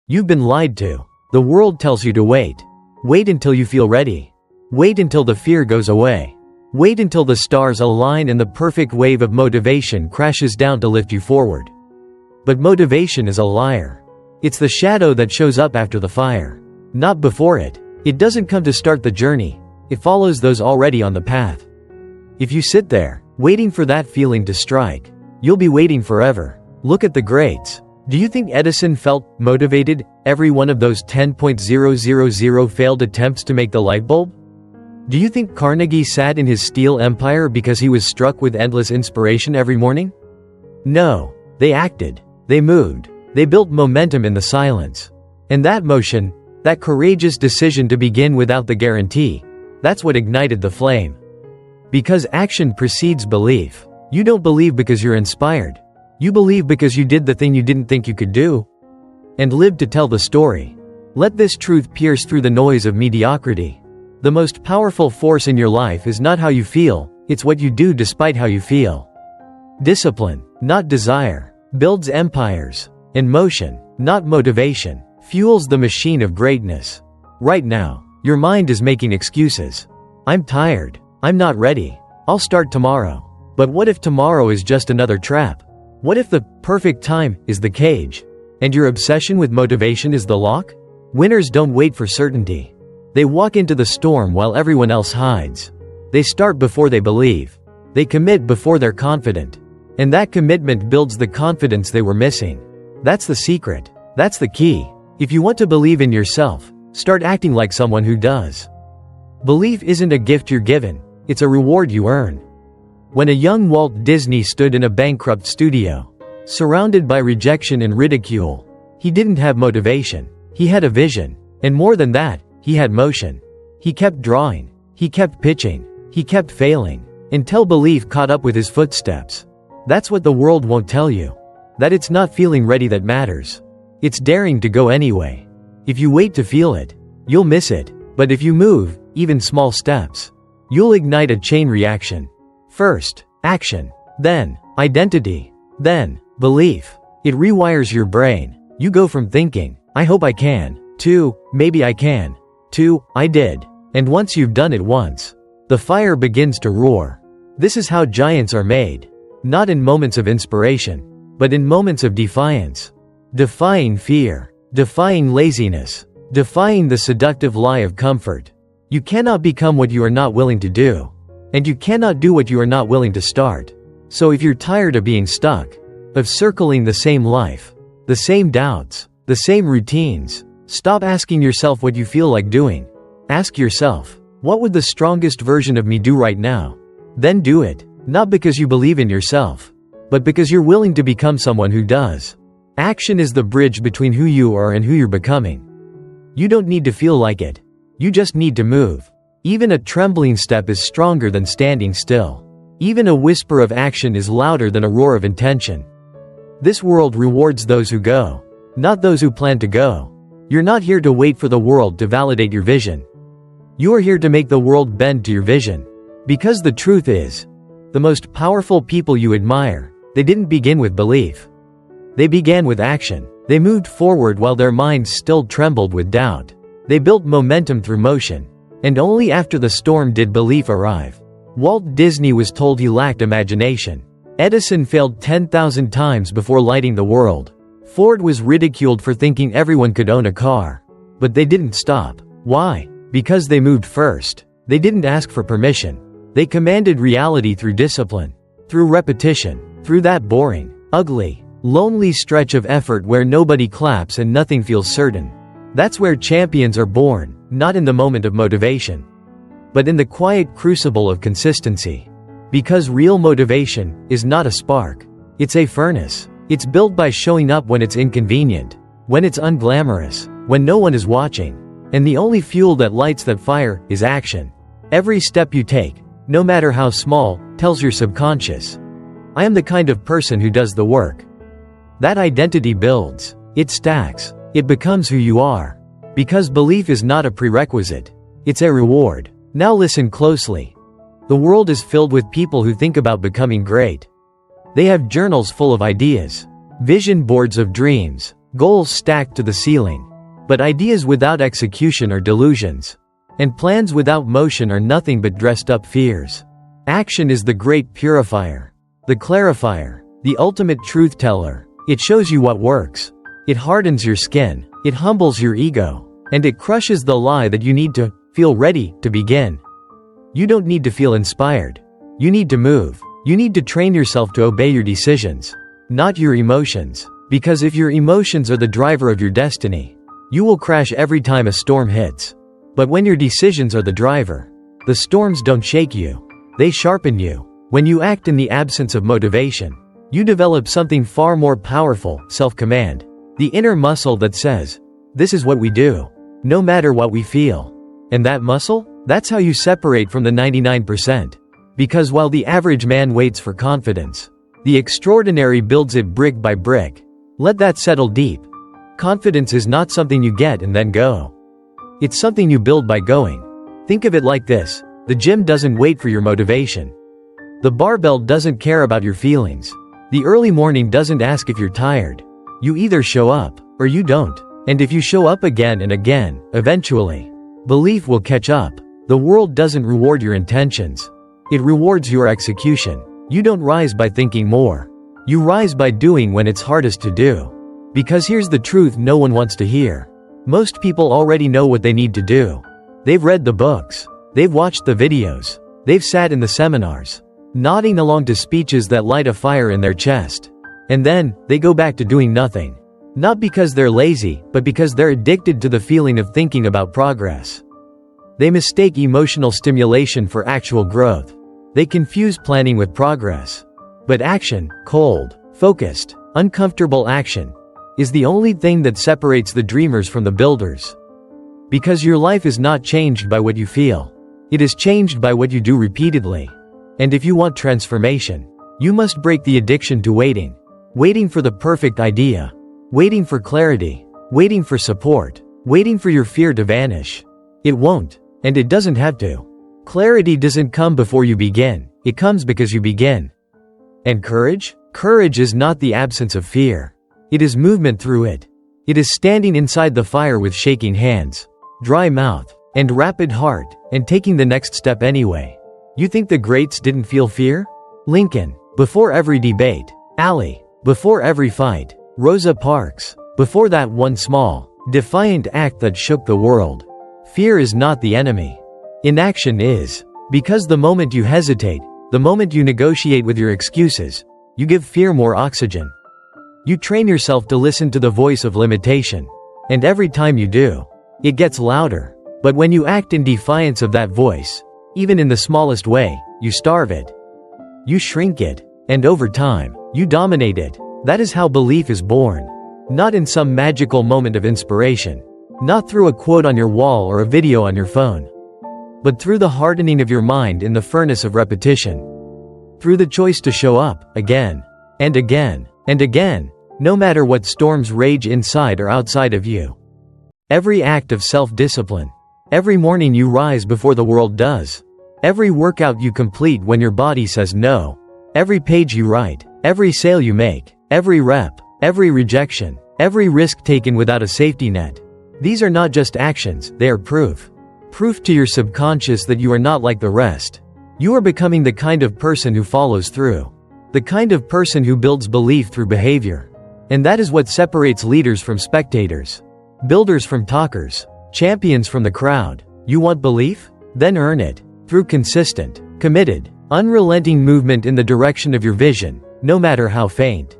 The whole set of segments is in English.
You've been lied to. The world tells you to wait. Wait until you feel ready. Wait until the fear goes away. Wait until the stars align and the perfect wave of motivation crashes down to lift you forward. But motivation is a liar. It's the shadow that shows up after the fire, not before it. It doesn't come to start the journey. It follows those already on the path. If you sit there, waiting for that feeling to strike, you'll be waiting forever. Look at the greats. Do you think Edison felt motivated every one of those 10,000 failed attempts to make the light bulb? Do you think Carnegie sat in his steel empire because he was struck with endless inspiration every morning? No, they acted. They moved. They built momentum in the silence. And that motion, that courageous decision to begin without the guarantee, that's what ignited the flame. Because action precedes belief. You don't believe because you're inspired. You believe because you did the thing you didn't think you could do. And lived to tell the story. Let this truth pierce through the noise of mediocrity. The most powerful force in your life is not how you feel, it's what you do despite how you feel. Discipline, not desire, builds empires. And motion, not motivation, fuels the machine of greatness. Right now, your mind is making excuses. I'm tired. I'm not ready. I'll start tomorrow. But what if tomorrow is just another trap? What if the perfect time is the cage? And your obsession with motivation is the lock? Winners don't wait for certainty. They walk into the storm while everyone else hides. They start before they believe. They commit before they're confident. And that commitment builds the confidence they were missing. That's the secret. That's the key. If you want to believe in yourself, start acting like someone who does. Belief isn't a gift you're given, it's a reward you earn. When a young Walt Disney stood in a bankrupt studio, surrounded by rejection and ridicule, he didn't have motivation. He had a vision. And more than that, he had motion. He kept drawing. He kept pitching. He kept failing. Until belief caught up with his footsteps. That's what the world won't tell you. That it's not feeling ready that matters. It's daring to go anyway. If you wait to feel it, you'll miss it. But if you move, even small steps, you'll ignite a chain reaction. First, action. Then, identity. Then, belief. It rewires your brain. You go from thinking, I hope I can, to, maybe I can, to, I did. And once you've done it once, the fire begins to roar. This is how giants are made. Not in moments of inspiration, but in moments of defiance. Defying fear. Defying laziness. Defying the seductive lie of comfort. You cannot become what you are not willing to do. And you cannot do what you are not willing to start. So if you're tired of being stuck, of circling the same life, the same doubts, the same routines, stop asking yourself what you feel like doing. Ask yourself, what would the strongest version of me do right now? Then do it, not because you believe in yourself, but because you're willing to become someone who does. Action is the bridge between who you are and who you're becoming. You don't need to feel like it. You just need to move. Even a trembling step is stronger than standing still. Even a whisper of action is louder than a roar of intention. This world rewards those who go, not those who plan to go. You're not here to wait for the world to validate your vision. You are here to make the world bend to your vision. Because the truth is, the most powerful people you admire, they didn't begin with belief. They began with action. They moved forward while their minds still trembled with doubt. They built momentum through motion. And only after the storm did belief arrive. Walt Disney was told he lacked imagination. Edison failed 10,000 times before lighting the world. Ford was ridiculed for thinking everyone could own a car. But they didn't stop. Why? Because they moved first. They didn't ask for permission. They commanded reality through discipline. Through repetition. Through that boring, ugly, lonely stretch of effort where nobody claps and nothing feels certain. That's where champions are born, not in the moment of motivation, but in the quiet crucible of consistency. Because real motivation is not a spark. It's a furnace. It's built by showing up when it's inconvenient, when it's unglamorous, when no one is watching. And the only fuel that lights that fire is action. Every step you take, no matter how small, tells your subconscious, I am the kind of person who does the work. That identity builds. It stacks. It becomes who you are. Because belief is not a prerequisite. It's a reward. Now listen closely. The world is filled with people who think about becoming great. They have journals full of ideas, vision boards of dreams, goals stacked to the ceiling. But ideas without execution are delusions. And plans without motion are nothing but dressed up fears. Action is the great purifier, the clarifier, the ultimate truth teller. It shows you what works. It hardens your skin, it humbles your ego, and it crushes the lie that you need to feel ready to begin. You don't need to feel inspired. You need to move. You need to train yourself to obey your decisions, not your emotions. Because if your emotions are the driver of your destiny, you will crash every time a storm hits. But when your decisions are the driver, the storms don't shake you. They sharpen you. When you act in the absence of motivation, you develop something far more powerful, self-command. The inner muscle that says, this is what we do, no matter what we feel. And that muscle? That's how you separate from the 99%. Because while the average man waits for confidence, the extraordinary builds it brick by brick. Let that settle deep. Confidence is not something you get and then go. It's something you build by going. Think of it like this: the gym doesn't wait for your motivation. The barbell doesn't care about your feelings. The early morning doesn't ask if you're tired. You either show up, or you don't. And if you show up again and again, eventually, belief will catch up. The world doesn't reward your intentions. It rewards your execution. You don't rise by thinking more. You rise by doing when it's hardest to do. Because here's the truth no one wants to hear. Most people already know what they need to do. They've read the books. They've watched the videos. They've sat in the seminars, nodding along to speeches that light a fire in their chest. And then, they go back to doing nothing. Not because they're lazy, but because they're addicted to the feeling of thinking about progress. They mistake emotional stimulation for actual growth. They confuse planning with progress. But action, cold, focused, uncomfortable action, is the only thing that separates the dreamers from the builders. Because your life is not changed by what you feel. It is changed by what you do repeatedly. And if you want transformation, you must break the addiction to waiting. Waiting for the perfect idea. Waiting for clarity. Waiting for support. Waiting for your fear to vanish. It won't, and it doesn't have to. Clarity doesn't come before you begin. It comes because you begin. And courage? Courage is not the absence of fear. It is movement through it. It is standing inside the fire with shaking hands, dry mouth, and rapid heart, and taking the next step anyway. You think the greats didn't feel fear? Lincoln, before every debate. Ali, before every fight. Rosa Parks, before that one small, defiant act that shook the world. Fear is not the enemy. Inaction is. Because the moment you hesitate, the moment you negotiate with your excuses, you give fear more oxygen. You train yourself to listen to the voice of limitation. And every time you do, it gets louder. But when you act in defiance of that voice, even in the smallest way, you starve it. You shrink it. And over time, you dominate it. That is how belief is born. Not in some magical moment of inspiration. Not through a quote on your wall or a video on your phone. But through the hardening of your mind in the furnace of repetition. Through the choice to show up, again, and again, and again, no matter what storms rage inside or outside of you. Every act of self-discipline. Every morning you rise before the world does. Every workout you complete when your body says no. Every page you write. Every sale you make. Every rep. Every rejection. Every risk taken without a safety net. These are not just actions, they are proof. Proof to your subconscious that you are not like the rest. You are becoming the kind of person who follows through. The kind of person who builds belief through behavior. And that is what separates leaders from spectators. Builders from talkers. Champions from the crowd. You want belief? Then earn it. Through consistent, committed, unrelenting movement in the direction of your vision, no matter how faint.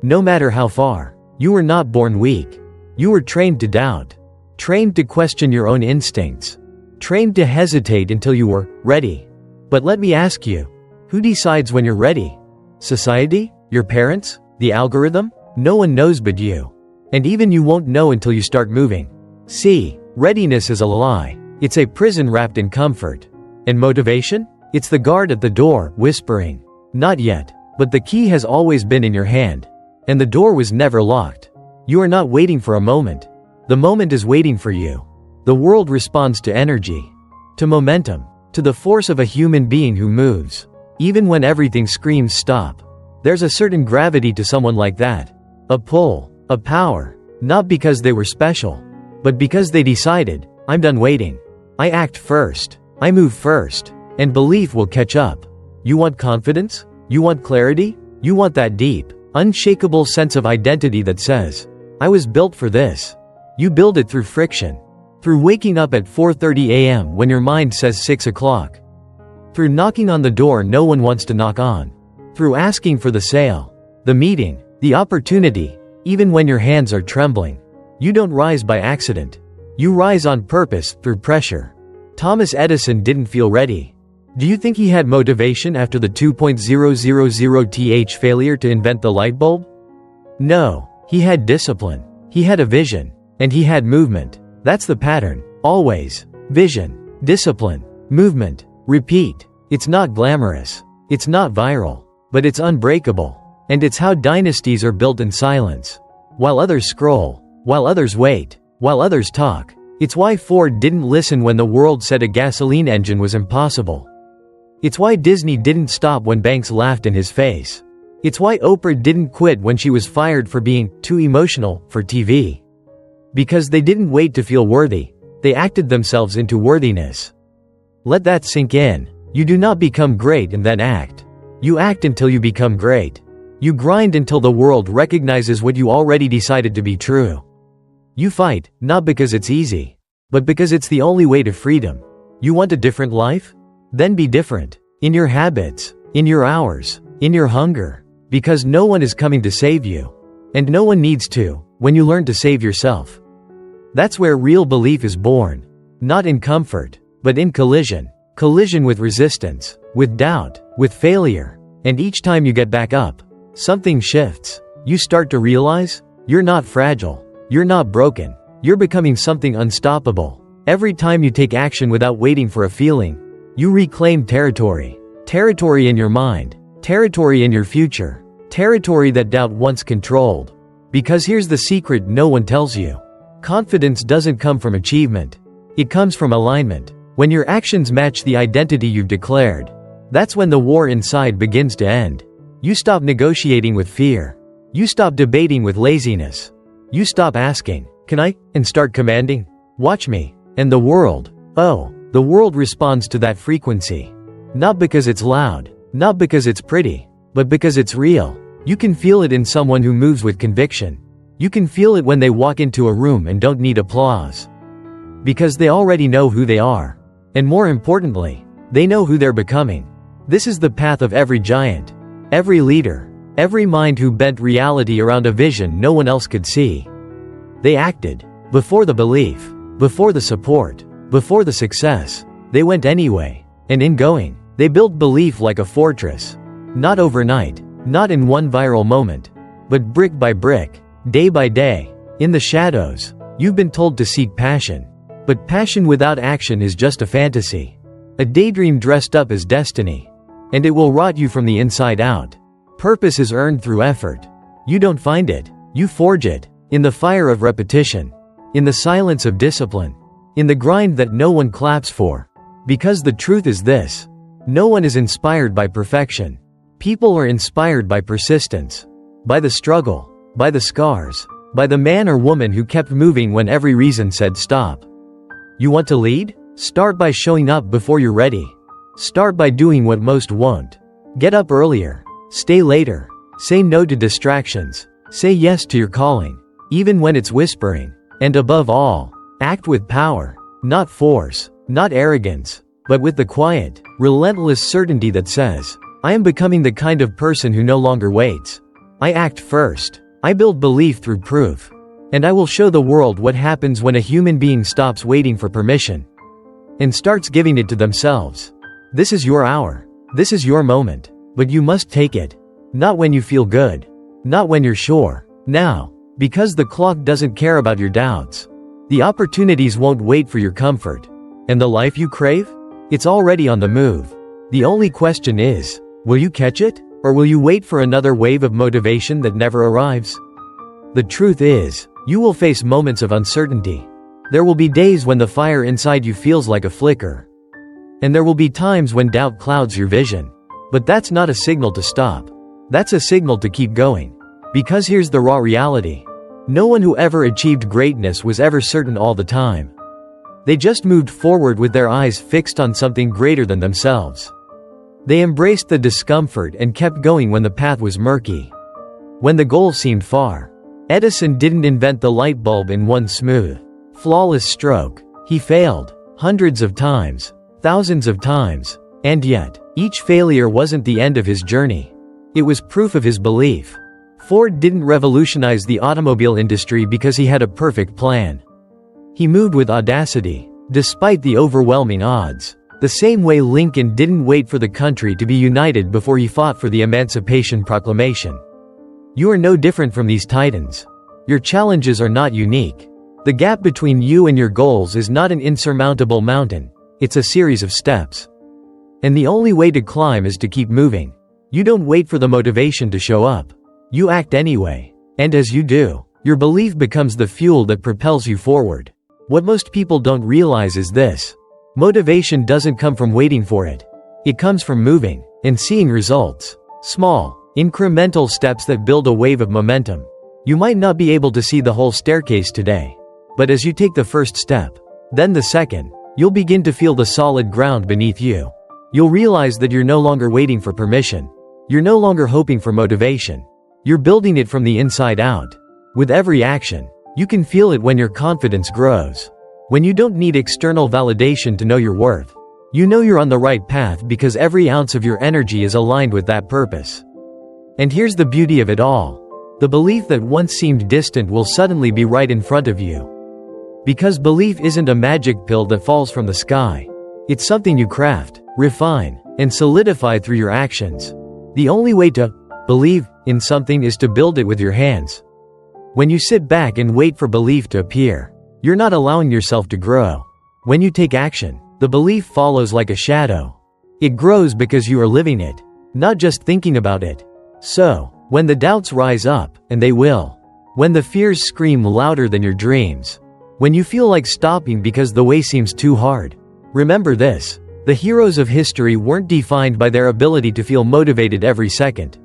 No matter how far. You were not born weak. You were trained to doubt. Trained to question your own instincts. Trained to hesitate until you were ready. But let me ask you, who decides when you're ready? Society? Your parents? The algorithm? No one knows but you. And even you won't know until you start moving. See, readiness is a lie. It's a prison wrapped in comfort. And motivation? It's the guard at the door, whispering, not yet, but the key has always been in your hand. And the door was never locked. You are not waiting for a moment. The moment is waiting for you. The world responds to energy, to momentum, to the force of a human being who moves. Even when everything screams stop. There's a certain gravity to someone like that. A pull, a power, Not because they were special, but because they decided, I'm done waiting. I act first. I move first. And belief will catch up. You want confidence? You want clarity? You want that deep, unshakable sense of identity that says, I was built for this. You build it through friction. Through waking up at 4:30 a.m. when your mind says 6 o'clock. Through knocking on the door no one wants to knock on. Through asking for the sale, the meeting, the opportunity, even when your hands are trembling. You don't rise by accident. You rise on purpose, through pressure. Thomas Edison didn't feel ready. Do you think he had motivation after the 2.000th failure to invent the light bulb? No, he had discipline. He had a vision. And he had movement. That's the pattern. Always. Vision. Discipline. Movement. Repeat. It's not glamorous. It's not viral. But it's unbreakable. And it's how dynasties are built in silence. While others scroll. While others wait. While others talk. It's why Ford didn't listen when the world said a gasoline engine was impossible. It's why Disney didn't stop when banks laughed in his face. It's why Oprah didn't quit when she was fired for being too emotional for TV. Because they didn't wait to feel worthy. They acted themselves into worthiness. Let that sink in. You do not become great and then act. You act until you become great. You grind until the world recognizes what you already decided to be true. You fight, not because it's easy, but because it's the only way to freedom. You want a different life? Then be different. In your habits, in your hours, in your hunger. Because no one is coming to save you. And no one needs to, when you learn to save yourself. That's where real belief is born. Not in comfort, but in collision. Collision with resistance, with doubt, with failure. And each time you get back up, something shifts. You start to realize, you're not fragile. You're not broken. You're becoming something unstoppable. Every time you take action without waiting for a feeling, you reclaim territory. Territory in your mind. Territory in your future. Territory that doubt once controlled. Because here's the secret no one tells you. Confidence doesn't come from achievement. It comes from alignment. When your actions match the identity you've declared, that's when the war inside begins to end. You stop negotiating with fear. You stop debating with laziness. You stop asking, can I, and start commanding, watch me, and the world. Oh, the world responds to that frequency. Not because it's loud, not because it's pretty, but because it's real. You can feel it in someone who moves with conviction. You can feel it when they walk into a room and don't need applause. Because they already know who they are. And more importantly, they know who they're becoming. This is the path of every giant, every leader, every mind who bent reality around a vision no one else could see. They acted. Before the belief. Before the support. Before the success. They went anyway. And in going, they built belief like a fortress. Not overnight. Not in one viral moment. But brick by brick. Day by day. In the shadows. You've been told to seek passion. But passion without action is just a fantasy. A daydream dressed up as destiny. And it will rot you from the inside out. Purpose is earned through effort. You don't find it. You forge it. In the fire of repetition. In the silence of discipline. In the grind that no one claps for. Because the truth is this. No one is inspired by perfection. People are inspired by persistence. By the struggle. By the scars. By the man or woman who kept moving when every reason said stop. You want to lead? Start by showing up before you're ready. Start by doing what most won't. Get up earlier. Stay later. Say no to distractions. Say yes to your calling. Even when it's whispering. And above all, act with power. Not force. Not arrogance. But with the quiet, relentless certainty that says, I am becoming the kind of person who no longer waits. I act first. I build belief through proof. And I will show the world what happens when a human being stops waiting for permission and starts giving it to themselves. This is your hour. This is your moment. But you must take it. Not when you feel good. Not when you're sure. Now. Because the clock doesn't care about your doubts. The opportunities won't wait for your comfort. And the life you crave? It's already on the move. The only question is, will you catch it? Or will you wait for another wave of motivation that never arrives? The truth is, you will face moments of uncertainty. There will be days when the fire inside you feels like a flicker. And there will be times when doubt clouds your vision. But that's not a signal to stop. That's a signal to keep going. Because here's the raw reality. No one who ever achieved greatness was ever certain all the time. They just moved forward with their eyes fixed on something greater than themselves. They embraced the discomfort and kept going when the path was murky. When the goal seemed far. Edison didn't invent the light bulb in one smooth, flawless stroke. He failed hundreds of times, thousands of times, and yet, each failure wasn't the end of his journey. It was proof of his belief. Ford didn't revolutionize the automobile industry because he had a perfect plan. He moved with audacity, despite the overwhelming odds. The same way Lincoln didn't wait for the country to be united before he fought for the Emancipation Proclamation. You are no different from these titans. Your challenges are not unique. The gap between you and your goals is not an insurmountable mountain, it's a series of steps. And the only way to climb is to keep moving. You don't wait for the motivation to show up. You act anyway. And as you do, your belief becomes the fuel that propels you forward. What most people don't realize is this. Motivation doesn't come from waiting for it. It comes from moving and seeing results. Small, incremental steps that build a wave of momentum. You might not be able to see the whole staircase today. But as you take the first step, then the second, you'll begin to feel the solid ground beneath you. You'll realize that you're no longer waiting for permission. You're no longer hoping for motivation. You're building it from the inside out. With every action, you can feel it when your confidence grows. When you don't need external validation to know your worth. You know you're on the right path because every ounce of your energy is aligned with that purpose. And here's the beauty of it all. The belief that once seemed distant will suddenly be right in front of you. Because belief isn't a magic pill that falls from the sky. It's something you craft, refine, and solidify through your actions. The only way to believe in something is to build it with your hands. When you sit back and wait for belief to appear, you're not allowing yourself to grow. When you take action, the belief follows like a shadow. It grows because you are living it, not just thinking about it. So, when the doubts rise up, and they will, when the fears scream louder than your dreams, when you feel like stopping because the way seems too hard, remember this. The heroes of history weren't defined by their ability to feel motivated every second.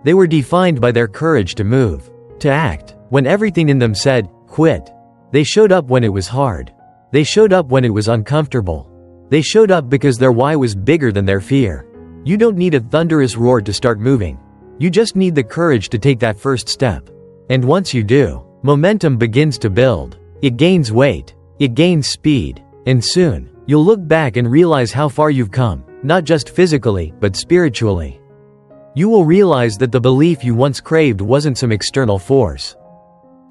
They were defined by their courage to move, to act, when everything in them said, quit. They showed up when it was hard. They showed up when it was uncomfortable. They showed up because their why was bigger than their fear. You don't need a thunderous roar to start moving. You just need the courage to take that first step. And once you do, momentum begins to build. It gains weight. It gains speed. And soon, you'll look back and realize how far you've come, not just physically, but spiritually. You will realize that the belief you once craved wasn't some external force.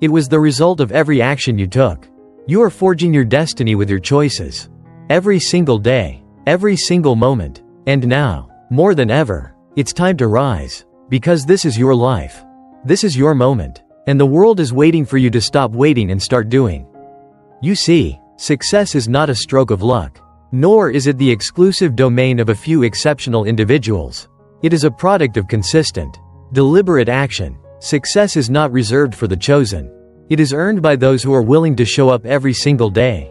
It was the result of every action you took. You are forging your destiny with your choices. Every single day, every single moment. And now, more than ever, it's time to rise. Because this is your life. This is your moment. And the world is waiting for you to stop waiting and start doing. You see, success is not a stroke of luck. Nor is it the exclusive domain of a few exceptional individuals. It is a product of consistent, deliberate action. Success is not reserved for the chosen. It is earned by those who are willing to show up every single day.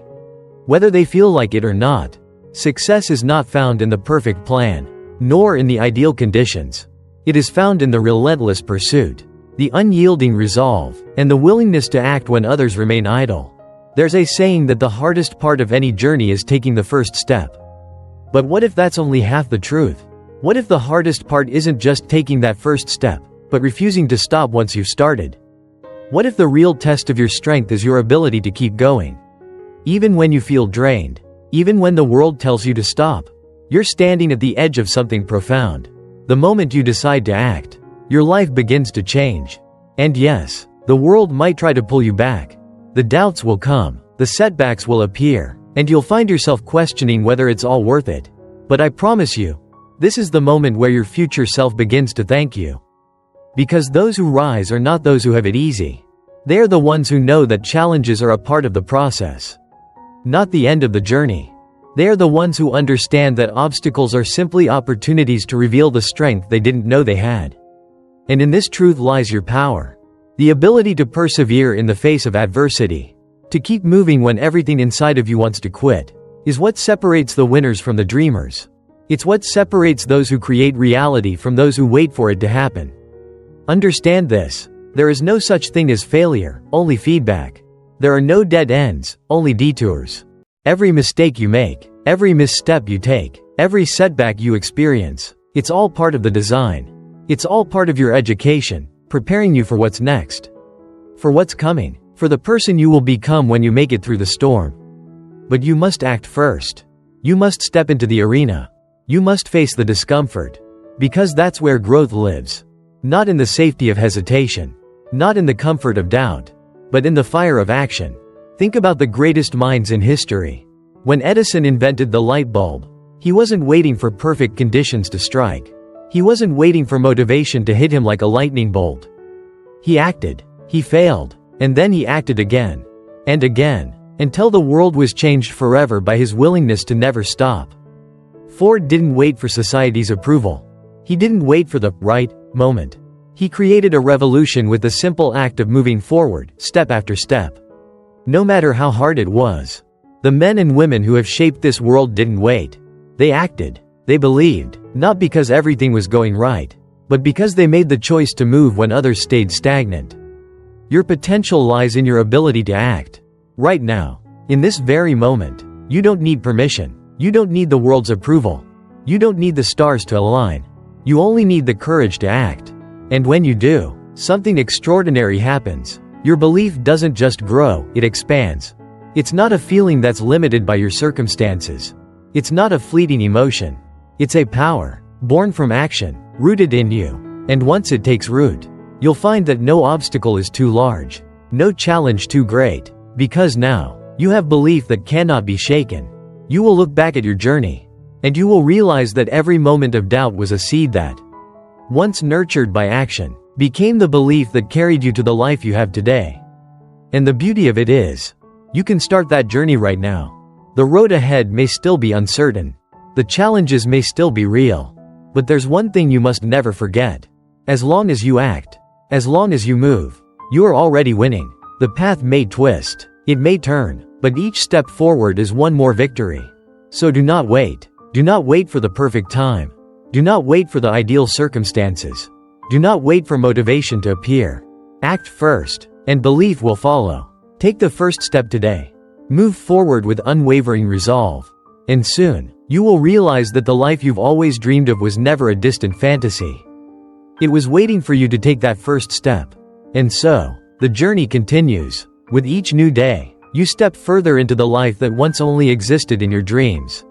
Whether they feel like it or not. Success is not found in the perfect plan, nor in the ideal conditions. It is found in the relentless pursuit, the unyielding resolve, and the willingness to act when others remain idle. There's a saying that the hardest part of any journey is taking the first step. But what if that's only half the truth? What if the hardest part isn't just taking that first step, but refusing to stop once you've started? What if the real test of your strength is your ability to keep going? Even when you feel drained, even when the world tells you to stop, you're standing at the edge of something profound. The moment you decide to act, your life begins to change. And yes, the world might try to pull you back. The doubts will come, the setbacks will appear, and you'll find yourself questioning whether it's all worth it. But I promise you, this is the moment where your future self begins to thank you. Because those who rise are not those who have it easy. They are the ones who know that challenges are a part of the process, not the end of the journey. They are the ones who understand that obstacles are simply opportunities to reveal the strength they didn't know they had. And in this truth lies your power. The ability to persevere in the face of adversity, to keep moving when everything inside of you wants to quit, is what separates the winners from the dreamers. It's what separates those who create reality from those who wait for it to happen. Understand this. There is no such thing as failure, only feedback. There are no dead ends, only detours. Every mistake you make, every misstep you take, every setback you experience, it's all part of the design. It's all part of your education, preparing you for what's next. For what's coming, for the person you will become when you make it through the storm. But you must act first. You must step into the arena. You must face the discomfort. Because that's where growth lives. Not in the safety of hesitation. Not in the comfort of doubt. But in the fire of action. Think about the greatest minds in history. When Edison invented the light bulb, he wasn't waiting for perfect conditions to strike. He wasn't waiting for motivation to hit him like a lightning bolt. He acted. He failed. And then he acted again. And again. Until the world was changed forever by his willingness to never stop. Ford didn't wait for society's approval. He didn't wait for the right moment. He created a revolution with the simple act of moving forward, step after step. No matter how hard it was. The men and women who have shaped this world didn't wait. They acted. They believed, not because everything was going right, but because they made the choice to move when others stayed stagnant. Your potential lies in your ability to act. Right now. In this very moment. You don't need permission. You don't need the world's approval. You don't need the stars to align. You only need the courage to act. And when you do, something extraordinary happens. Your belief doesn't just grow, it expands. It's not a feeling that's limited by your circumstances. It's not a fleeting emotion. It's a power, born from action, rooted in you. And once it takes root, you'll find that no obstacle is too large, no challenge too great, because now, you have belief that cannot be shaken. You will look back at your journey, and you will realize that every moment of doubt was a seed that, once nurtured by action, became the belief that carried you to the life you have today. And the beauty of it is, you can start that journey right now. The road ahead may still be uncertain. The challenges may still be real. But there's one thing you must never forget. As long as you act, as long as you move, you are already winning. The path may twist, it may turn, but each step forward is one more victory. So do not wait. Do not wait for the perfect time. Do not wait for the ideal circumstances. Do not wait for motivation to appear. Act first, and belief will follow. Take the first step today. Move forward with unwavering resolve. And soon, you will realize that the life you've always dreamed of was never a distant fantasy. It was waiting for you to take that first step. And so, the journey continues. With each new day, you step further into the life that once only existed in your dreams.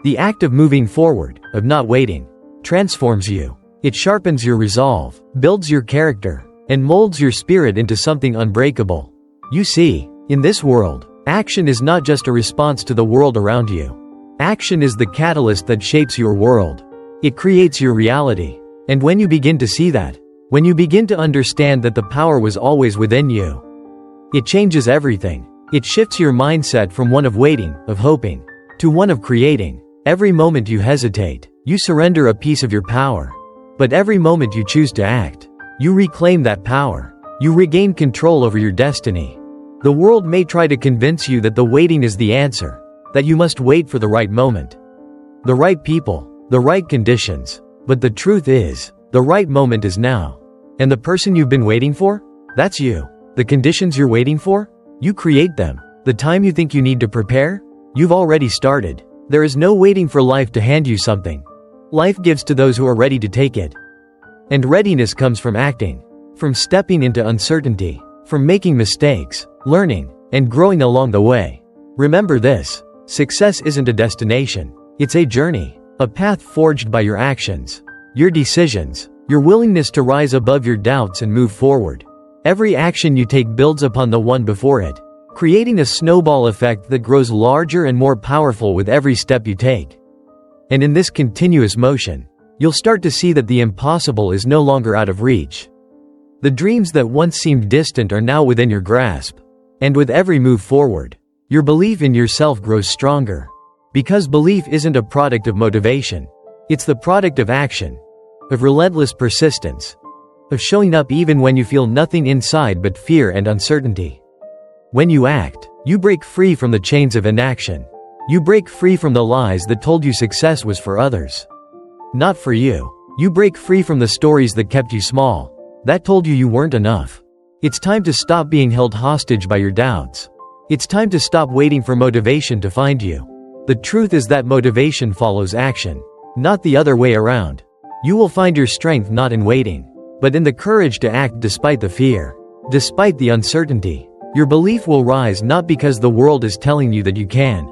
The act of moving forward, of not waiting, transforms you. It sharpens your resolve, builds your character, and molds your spirit into something unbreakable. You see, in this world, action is not just a response to the world around you. Action is the catalyst that shapes your world. It creates your reality. And when you begin to see that, when you begin to understand that the power was always within you, it changes everything. It shifts your mindset from one of waiting, of hoping, to one of creating. Every moment you hesitate, you surrender a piece of your power. But every moment you choose to act, you reclaim that power. You regain control over your destiny. The world may try to convince you that the waiting is the answer, that you must wait for the right moment, the right people, the right conditions. But the truth is, the right moment is now. And the person you've been waiting for? That's you. The conditions you're waiting for? You create them. The time you think you need to prepare? You've already started. There is no waiting for life to hand you something. Life gives to those who are ready to take it. And readiness comes from acting, from stepping into uncertainty, from making mistakes, learning, and growing along the way. Remember this: success isn't a destination, it's a journey, a path forged by your actions, your decisions, your willingness to rise above your doubts and move forward. Every action you take builds upon the one before it, creating a snowball effect that grows larger and more powerful with every step you take. And in this continuous motion, you'll start to see that the impossible is no longer out of reach. The dreams that once seemed distant are now within your grasp. And with every move forward, your belief in yourself grows stronger. Because belief isn't a product of motivation. It's the product of action, of relentless persistence, of showing up even when you feel nothing inside but fear and uncertainty. When you act, you break free from the chains of inaction. You break free from the lies that told you success was for others, not for you. You break free from the stories that kept you small, that told you you weren't enough. It's time to stop being held hostage by your doubts. It's time to stop waiting for motivation to find you. The truth is that motivation follows action, not the other way around. You will find your strength not in waiting, but in the courage to act despite the fear, despite the uncertainty. Your belief will rise not because the world is telling you that you can,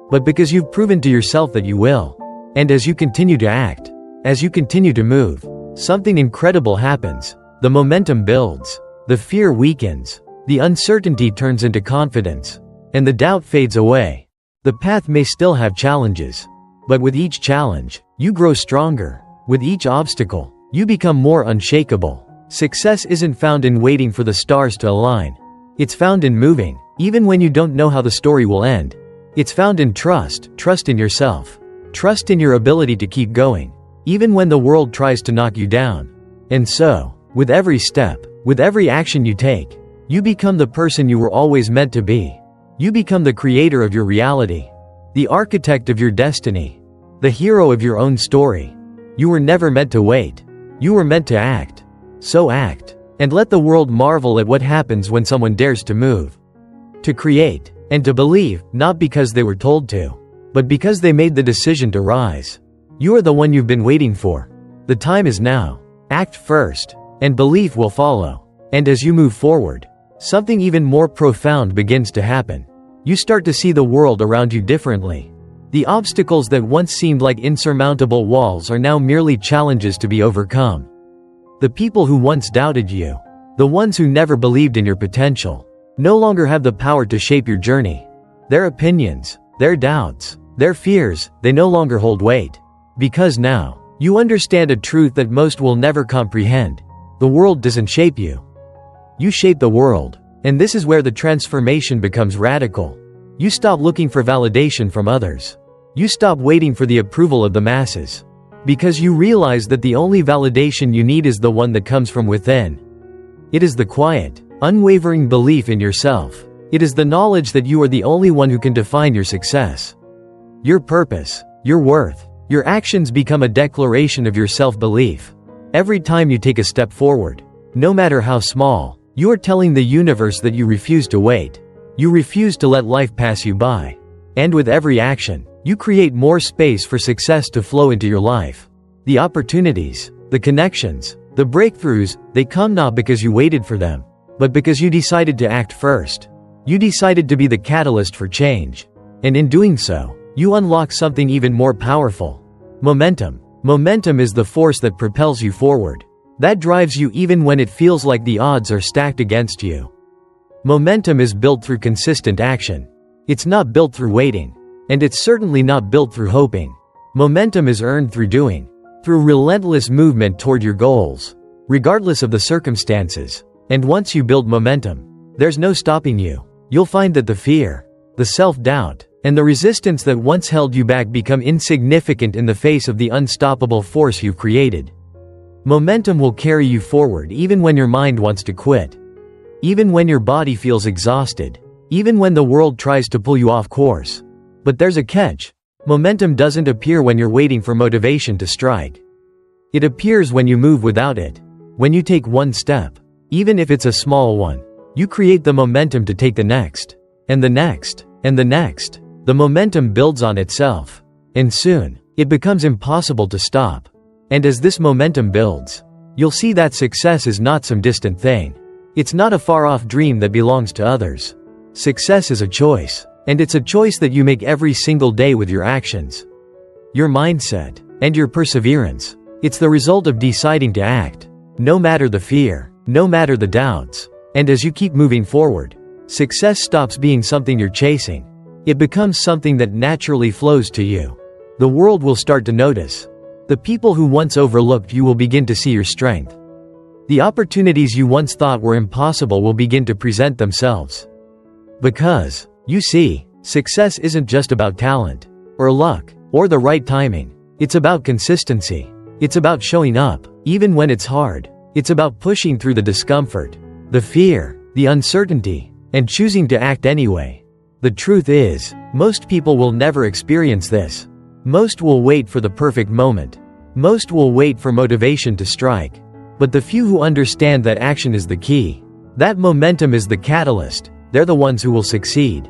but because you've proven to yourself that you will. And as you continue to act, as you continue to move, something incredible happens. The momentum builds, the fear weakens, the uncertainty turns into confidence, and the doubt fades away. The path may still have challenges, but with each challenge, you grow stronger. With each obstacle, you become more unshakable. Success isn't found in waiting for the stars to align. It's found in moving, even when you don't know how the story will end. It's found in trust in yourself, trust in your ability to keep going, even when the world tries to knock you down. And so, with every step, with every action you take, you become the person you were always meant to be. You become the creator of your reality, the architect of your destiny, the hero of your own story. You were never meant to wait. You were meant to act. So act, and let the world marvel at what happens when someone dares to move, to create, and to believe, not because they were told to, but because they made the decision to rise. You are the one you've been waiting for. The time is now. Act first, and belief will follow. And as you move forward, something even more profound begins to happen. You start to see the world around you differently. The obstacles that once seemed like insurmountable walls are now merely challenges to be overcome. The people who once doubted you, the ones who never believed in your potential, no longer have the power to shape your journey. Their opinions, their doubts, their fears, they no longer hold weight. Because now, you understand a truth that most will never comprehend. The world doesn't shape you. You shape the world. And this is where the transformation becomes radical. You stop looking for validation from others. You stop waiting for the approval of the masses. Because you realize that the only validation you need is the one that comes from within. It is the quiet, unwavering belief in yourself. It is the knowledge that you are the only one who can define your success. Your purpose, your worth, your actions become a declaration of your self-belief. Every time you take a step forward, no matter how small, you are telling the universe that you refuse to wait. You refuse to let life pass you by. And with every action, you create more space for success to flow into your life. The opportunities, the connections, the breakthroughs, they come not because you waited for them, but because you decided to act first. You decided to be the catalyst for change. And in doing so, you unlock something even more powerful. Momentum. Momentum is the force that propels you forward. That drives you even when it feels like the odds are stacked against you. Momentum is built through consistent action. It's not built through waiting. And it's certainly not built through hoping. Momentum is earned through doing, through relentless movement toward your goals, regardless of the circumstances. And once you build momentum, there's no stopping you. You'll find that the fear, the self-doubt, and the resistance that once held you back become insignificant in the face of the unstoppable force you've created. Momentum will carry you forward even when your mind wants to quit. Even when your body feels exhausted. Even when the world tries to pull you off course. But there's a catch. Momentum doesn't appear when you're waiting for motivation to strike. It appears when you move without it. When you take one step, even if it's a small one, you create the momentum to take the next, and the next, and the next. The momentum builds on itself. And soon, it becomes impossible to stop. And as this momentum builds, you'll see that success is not some distant thing. It's not a far-off dream that belongs to others. Success is a choice. And it's a choice that you make every single day with your actions, your mindset, and your perseverance. It's the result of deciding to act, no matter the fear, no matter the doubts. And as you keep moving forward, success stops being something you're chasing. It becomes something that naturally flows to you. The world will start to notice. The people who once overlooked you will begin to see your strength. The opportunities you once thought were impossible will begin to present themselves. Because, you see, success isn't just about talent, or luck, or the right timing. It's about consistency. It's about showing up, even when it's hard. It's about pushing through the discomfort, the fear, the uncertainty, and choosing to act anyway. The truth is, most people will never experience this. Most will wait for the perfect moment. Most will wait for motivation to strike. But the few who understand that action is the key, that momentum is the catalyst, they're the ones who will succeed.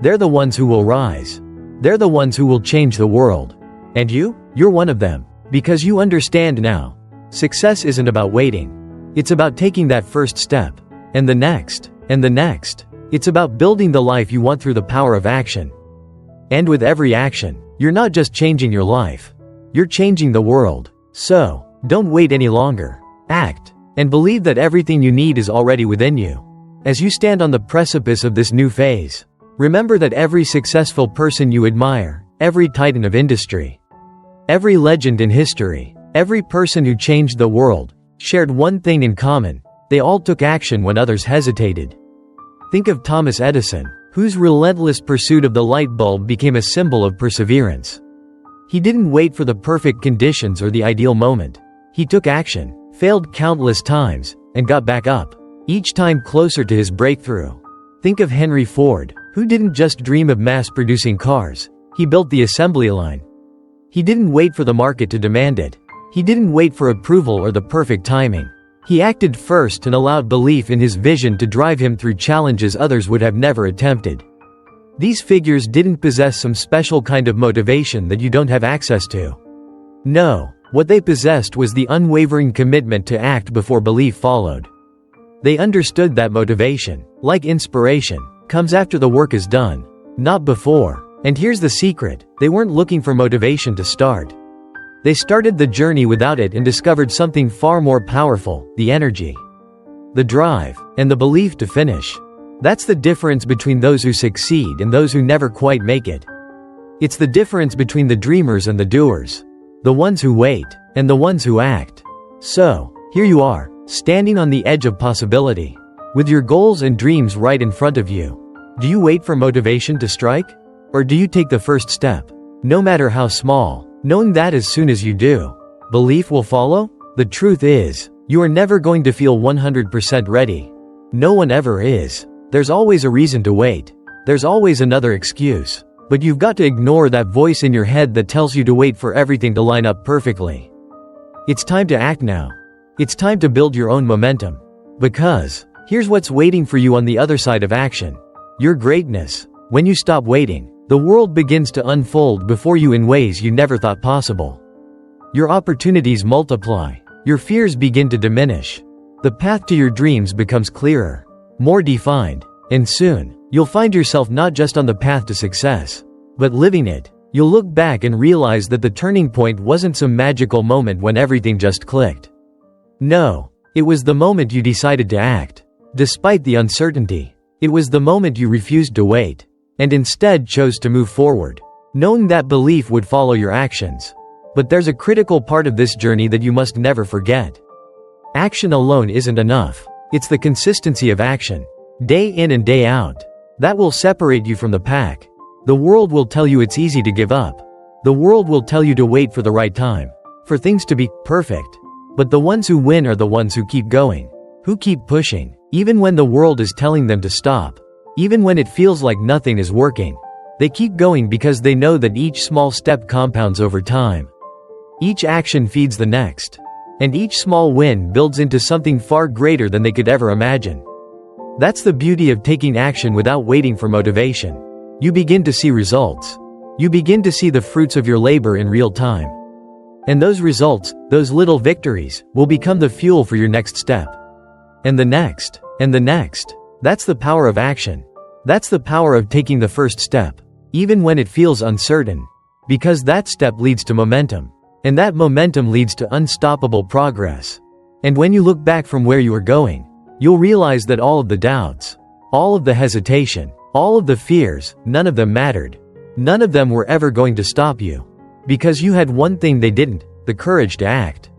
They're the ones who will rise. They're the ones who will change the world. And you're one of them. Because you understand now. Success isn't about waiting. It's about taking that first step. And the next. And the next. It's about building the life you want through the power of action. And with every action, you're not just changing your life. You're changing the world. So, don't wait any longer. Act. And believe that everything you need is already within you. As you stand on the precipice of this new phase, remember that every successful person you admire, every titan of industry, every legend in history, every person who changed the world, shared one thing in common: they all took action when others hesitated. Think of Thomas Edison, whose relentless pursuit of the light bulb became a symbol of perseverance. He didn't wait for the perfect conditions or the ideal moment. He took action, failed countless times, and got back up, each time closer to his breakthrough. Think of Henry Ford, who didn't just dream of mass-producing cars. He built the assembly line. He didn't wait for the market to demand it. He didn't wait for approval or the perfect timing. He acted first and allowed belief in his vision to drive him through challenges others would have never attempted. These figures didn't possess some special kind of motivation that you don't have access to. No, what they possessed was the unwavering commitment to act before belief followed. They understood that motivation, like inspiration, comes after the work is done, not before. And here's the secret: they weren't looking for motivation to start. They started the journey without it and discovered something far more powerful: the energy, the drive, and the belief to finish. That's the difference between those who succeed and those who never quite make it. It's the difference between the dreamers and the doers, the ones who wait, and the ones who act. So, here you are, standing on the edge of possibility, with your goals and dreams right in front of you. Do you wait for motivation to strike? Or do you take the first step, no matter how small, knowing that as soon as you do, belief will follow? The truth is, you are never going to feel 100% ready. No one ever is. There's always a reason to wait. There's always another excuse. But you've got to ignore that voice in your head that tells you to wait for everything to line up perfectly. It's time to act now. It's time to build your own momentum. Because, here's what's waiting for you on the other side of action: your greatness. When you stop waiting, the world begins to unfold before you in ways you never thought possible. Your opportunities multiply. Your fears begin to diminish. The path to your dreams becomes clearer, more defined, and soon, you'll find yourself not just on the path to success, but living it. You'll look back and realize that the turning point wasn't some magical moment when everything just clicked. No, it was the moment you decided to act. Despite the uncertainty, it was the moment you refused to wait, and instead chose to move forward, knowing that belief would follow your actions. But there's a critical part of this journey that you must never forget. Action alone isn't enough. It's the consistency of action, day in and day out, that will separate you from the pack. The world will tell you it's easy to give up. The world will tell you to wait for the right time, for things to be perfect. But the ones who win are the ones who keep going, who keep pushing, even when the world is telling them to stop. Even when it feels like nothing is working, they keep going because they know that each small step compounds over time. Each action feeds the next, and each small win builds into something far greater than they could ever imagine. That's the beauty of taking action without waiting for motivation. You begin to see results. You begin to see the fruits of your labor in real time. And those results, those little victories, will become the fuel for your next step. And the next, and the next. That's the power of action. That's the power of taking the first step, even when it feels uncertain. Because that step leads to momentum. And that momentum leads to unstoppable progress. And when you look back from where you are going, you'll realize that all of the doubts, all of the hesitation, all of the fears, none of them mattered. None of them were ever going to stop you. Because you had one thing they didn't: the courage to act.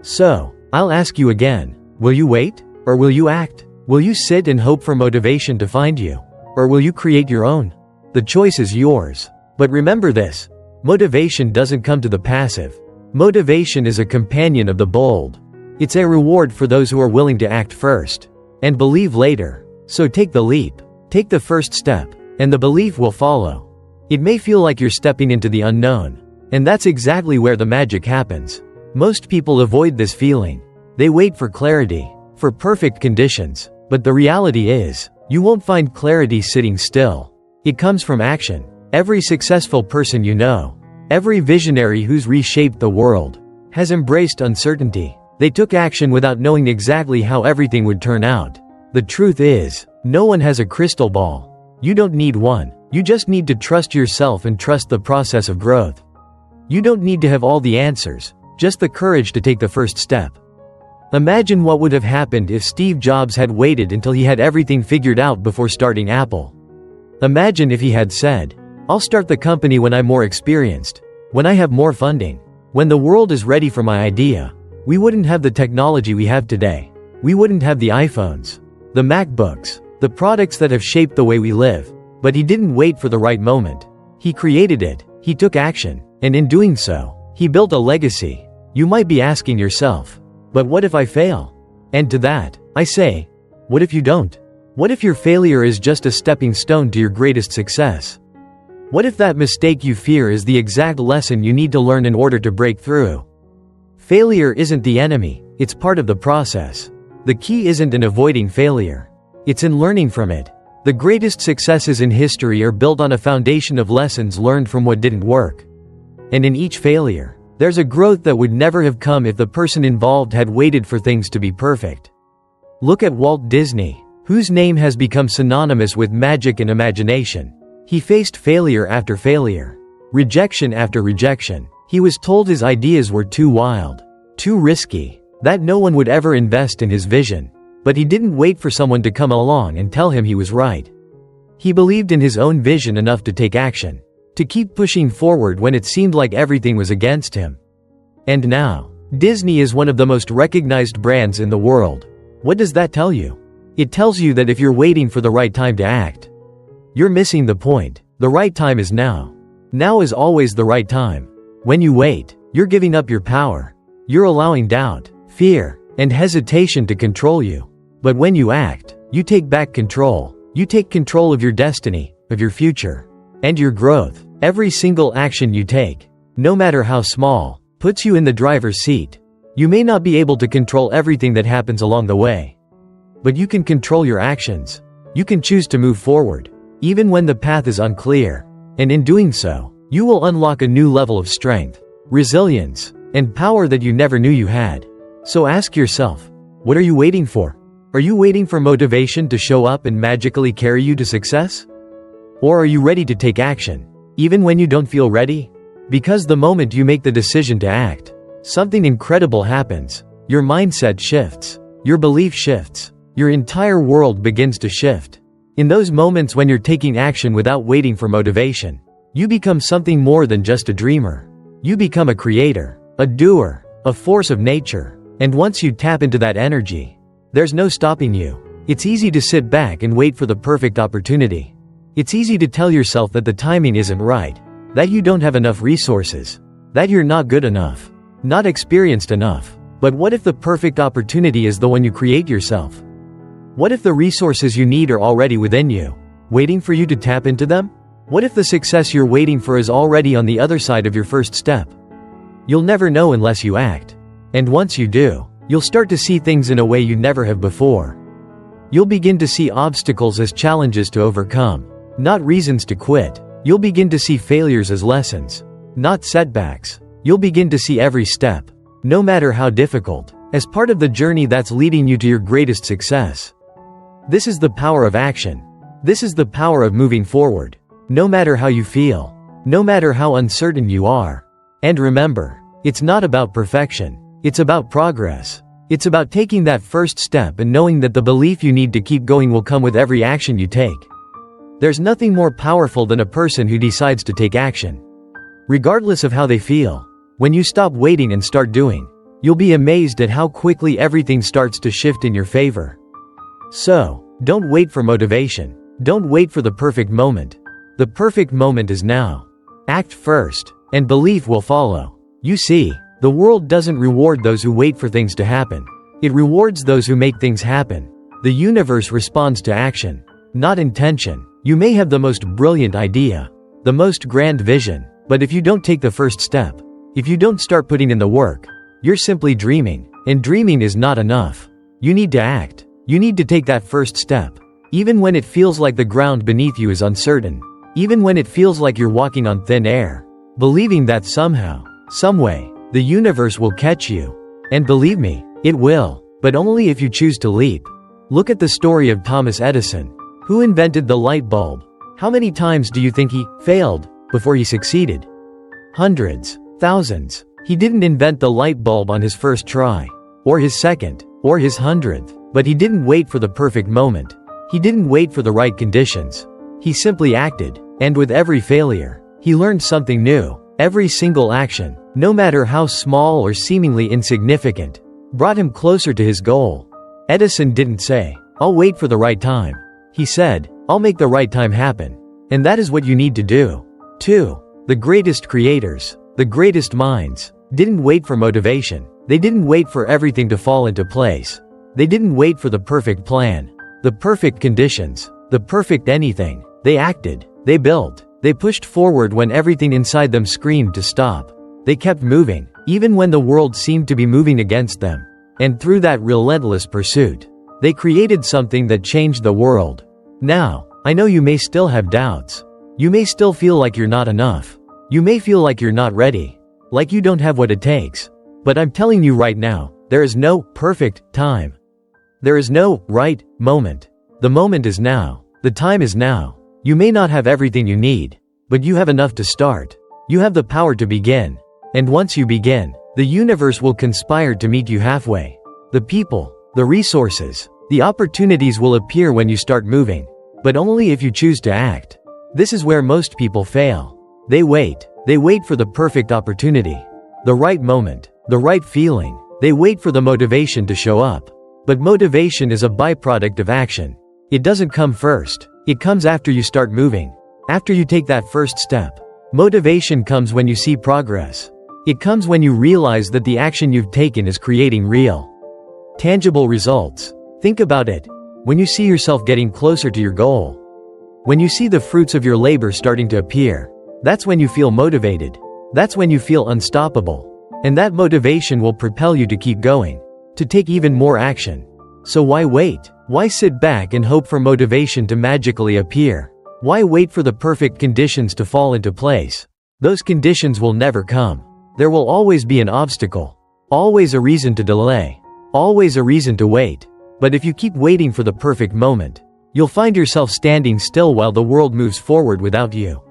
So, I'll ask you again, will you wait? Or will you act? Will you sit and hope for motivation to find you? Or will you create your own? The choice is yours. But remember this: motivation doesn't come to the passive. Motivation is a companion of the bold. It's a reward for those who are willing to act first and believe later. So take the leap. Take the first step, and the belief will follow. It may feel like you're stepping into the unknown, and that's exactly where the magic happens. Most people avoid this feeling. They wait for clarity, for perfect conditions. But the reality is, you won't find clarity sitting still. It comes from action. Every successful person you know, every visionary who's reshaped the world, has embraced uncertainty. They took action without knowing exactly how everything would turn out. The truth is, no one has a crystal ball. You don't need one. You just need to trust yourself and trust the process of growth. You don't need to have all the answers, just the courage to take the first step. Imagine what would have happened if Steve Jobs had waited until he had everything figured out before starting Apple. Imagine if he had said, "I'll start the company when I'm more experienced, when I have more funding, when the world is ready for my idea." We wouldn't have the technology we have today. We wouldn't have the iPhones, the MacBooks, the products that have shaped the way we live. But he didn't wait for the right moment. He created it. He took action. And in doing so, he built a legacy. You might be asking yourself, but what if I fail? And to that, I say, what if you don't? What if your failure is just a stepping stone to your greatest success? What if that mistake you fear is the exact lesson you need to learn in order to break through? Failure isn't the enemy, it's part of the process. The key isn't in avoiding failure. It's in learning from it. The greatest successes in history are built on a foundation of lessons learned from what didn't work. And in each failure, there's a growth that would never have come if the person involved had waited for things to be perfect. Look at Walt Disney, whose name has become synonymous with magic and imagination. He faced failure after failure, rejection after rejection. He was told his ideas were too wild, too risky, that no one would ever invest in his vision. But he didn't wait for someone to come along and tell him he was right. He believed in his own vision enough to take action, to keep pushing forward when it seemed like everything was against him. And now, Disney is one of the most recognized brands in the world. What does that tell you? It tells you that if you're waiting for the right time to act, you're missing the point. The right time is now. Now is always the right time. When you wait, you're giving up your power. You're allowing doubt, fear, and hesitation to control you. But when you act, you take back control. You take control of your destiny, of your future, and your growth. Every single action you take, no matter how small, puts you in the driver's seat. You may not be able to control everything that happens along the way, but you can control your actions. You can choose to move forward, even when the path is unclear. And in doing so, you will unlock a new level of strength, resilience, and power that you never knew you had. So ask yourself, what are you waiting for? Are you waiting for motivation to show up and magically carry you to success? Or are you ready to take action, even when you don't feel ready? Because the moment you make the decision to act, something incredible happens. Your mindset shifts. Your belief shifts. Your entire world begins to shift. In those moments when you're taking action without waiting for motivation, you become something more than just a dreamer. You become a creator, a doer, a force of nature. And once you tap into that energy, there's no stopping you. It's easy to sit back and wait for the perfect opportunity. It's easy to tell yourself that the timing isn't right, that you don't have enough resources, that you're not good enough, not experienced enough. But what if the perfect opportunity is the one you create yourself? What if the resources you need are already within you, waiting for you to tap into them? What if the success you're waiting for is already on the other side of your first step? You'll never know unless you act. And once you do, you'll start to see things in a way you never have before. You'll begin to see obstacles as challenges to overcome, not reasons to quit. You'll begin to see failures as lessons, not setbacks. You'll begin to see every step, no matter how difficult, as part of the journey that's leading you to your greatest success. This is the power of action. This is the power of moving forward, no matter how you feel, no matter how uncertain you are. And remember, it's not about perfection. It's about progress. It's about taking that first step and knowing that the belief you need to keep going will come with every action you take. There's nothing more powerful than a person who decides to take action, regardless of how they feel. When you stop waiting and start doing, you'll be amazed at how quickly everything starts to shift in your favor. So, don't wait for motivation. Don't wait for the perfect moment. The perfect moment is now. Act first, and belief will follow. You see, the world doesn't reward those who wait for things to happen. It rewards those who make things happen. The universe responds to action, not intention. You may have the most brilliant idea, the most grand vision, but if you don't take the first step, if you don't start putting in the work, you're simply dreaming, And dreaming is not enough. You need to act. You need to take that first step. Even when it feels like the ground beneath you is uncertain. Even when it feels like you're walking on thin air. Believing that somehow, someway, the universe will catch you. And believe me, it will. But only if you choose to leap. Look at the story of Thomas Edison. Who invented the light bulb? How many times do you think he failed before he succeeded? Hundreds. Thousands. He didn't invent the light bulb on his first try. Or his second. Or his 100th. But he didn't wait for the perfect moment. He didn't wait for the right conditions. He simply acted. And with every failure, he learned something new. Every single action, no matter how small or seemingly insignificant, brought him closer to his goal. Edison didn't say, "I'll wait for the right time." He said, "I'll make the right time happen." And that is what you need to do. 2. The greatest creators, the greatest minds, didn't wait for motivation. They didn't wait for everything to fall into place. They didn't wait for the perfect plan, the perfect conditions, the perfect anything. They acted. They built. They pushed forward when everything inside them screamed to stop. They kept moving, even when the world seemed to be moving against them. And through that relentless pursuit, they created something that changed the world. Now, I know you may still have doubts. You may still feel like you're not enough. You may feel like you're not ready. Like you don't have what it takes. But I'm telling you right now, there is no perfect time. There is no right moment. The moment is now. The time is now. You may not have everything you need, but you have enough to start. You have the power to begin. And once you begin, the universe will conspire to meet you halfway. The people, the resources, the opportunities will appear when you start moving. But only if you choose to act. This is where most people fail. They wait. They wait for the perfect opportunity. The right moment. The right feeling. They wait for the motivation to show up. But motivation is a byproduct of action. It doesn't come first. It comes after you start moving. After you take that first step. Motivation comes when you see progress. It comes when you realize that the action you've taken is creating real, tangible results. Think about it. When you see yourself getting closer to your goal. When you see the fruits of your labor starting to appear. That's when you feel motivated. That's when you feel unstoppable. And that motivation will propel you to keep going. To take even more action. So why wait? Why sit back and hope for motivation to magically appear? Why wait for the perfect conditions to fall into place? Those conditions will never come. There will always be an obstacle. Always a reason to delay. Always a reason to wait. But if you keep waiting for the perfect moment, you'll find yourself standing still while the world moves forward without you.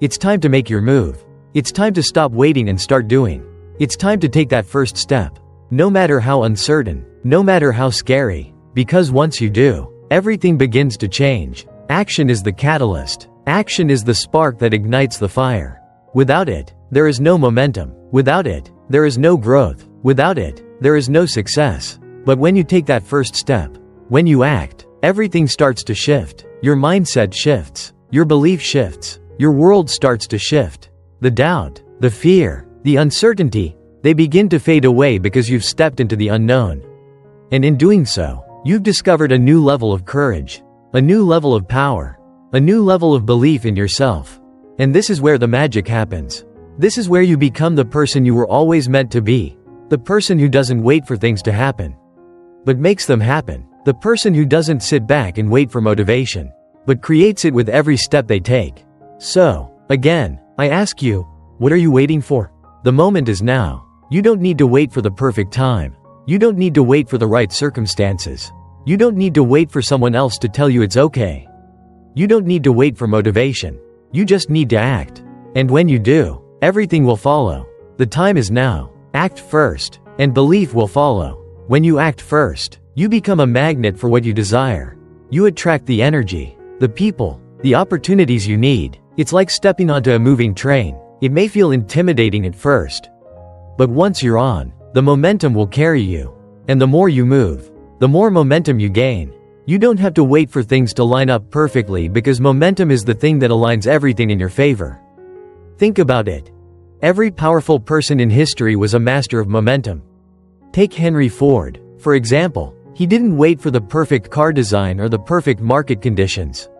It's time to make your move. It's time to stop waiting and start doing. It's time to take that first step. No matter how uncertain, no matter how scary. Because once you do, everything begins to change. Action is the catalyst. Action is the spark that ignites the fire. Without it, there is no momentum. Without it, there is no growth. Without it, there is no success. But when you take that first step, when you act, everything starts to shift. Your mindset shifts. Your belief shifts. Your world starts to shift. The doubt, the fear, the uncertainty, they begin to fade away because you've stepped into the unknown. And in doing so, you've discovered a new level of courage, a new level of power, a new level of belief in yourself. And this is where the magic happens. This is where you become the person you were always meant to be. The person who doesn't wait for things to happen, but makes them happen. The person who doesn't sit back and wait for motivation, but creates it with every step they take. So, again, I ask you, what are you waiting for? The moment is now. You don't need to wait for the perfect time. You don't need to wait for the right circumstances. You don't need to wait for someone else to tell you it's okay. You don't need to wait for motivation. You just need to act. And when you do, everything will follow. The time is now. Act first, and belief will follow. When you act first, you become a magnet for what you desire. You attract the energy, the people, the opportunities you need. It's like stepping onto a moving train. It may feel intimidating at first. But once you're on, the momentum will carry you. And the more you move, the more momentum you gain. You don't have to wait for things to line up perfectly because momentum is the thing that aligns everything in your favor. Think about it. Every powerful person in history was a master of momentum. Take Henry Ford, for example. He didn't wait for the perfect car design or the perfect market conditions.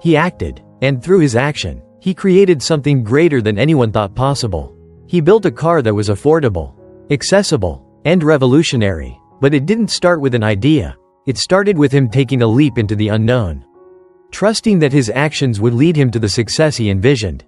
He acted, and through his action, he created something greater than anyone thought possible. He built a car that was affordable, accessible, and revolutionary. But it didn't start with an idea. It started with him taking a leap into the unknown, trusting that his actions would lead him to the success he envisioned.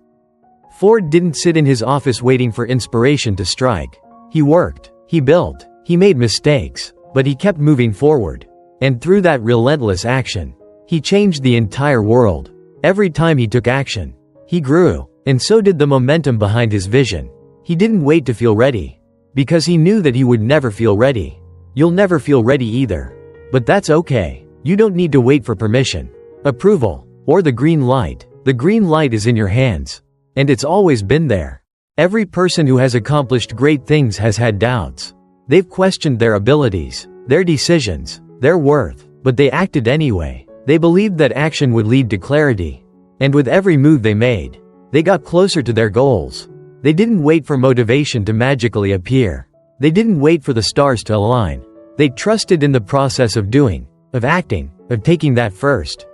Ford didn't sit in his office waiting for inspiration to strike. He worked, he built, he made mistakes, but he kept moving forward. And through that relentless action, he changed the entire world. Every time he took action, he grew, and so did the momentum behind his vision. He didn't wait to feel ready, because he knew that he would never feel ready. You'll never feel ready either. But that's okay. You don't need to wait for permission, approval, or the green light. The green light is in your hands. And it's always been there. Every person who has accomplished great things has had doubts. They've questioned their abilities, their decisions, their worth, but they acted anyway. They believed that action would lead to clarity. And with every move they made, they got closer to their goals. They didn't wait for motivation to magically appear. They didn't wait for the stars to align. They trusted in the process of doing, of acting, of taking that first,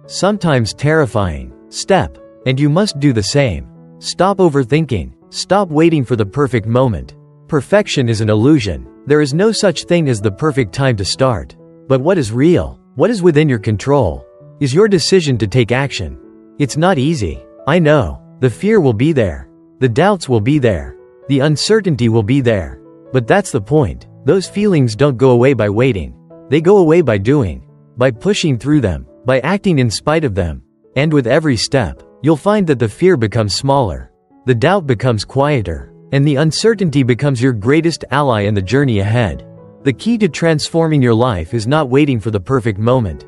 sometimes terrifying, step. And you must do the same. Stop overthinking. Stop waiting for the perfect moment. Perfection is an illusion. There is no such thing as the perfect time to start. But what is real, what is within your control, is your decision to take action. It's not easy. I know. The fear will be there. The doubts will be there. The uncertainty will be there. But that's the point. Those feelings don't go away by waiting. They go away by doing, by pushing through them, by acting in spite of them. And with every step, you'll find that the fear becomes smaller, the doubt becomes quieter, and the uncertainty becomes your greatest ally in the journey ahead. The key to transforming your life is not waiting for the perfect moment,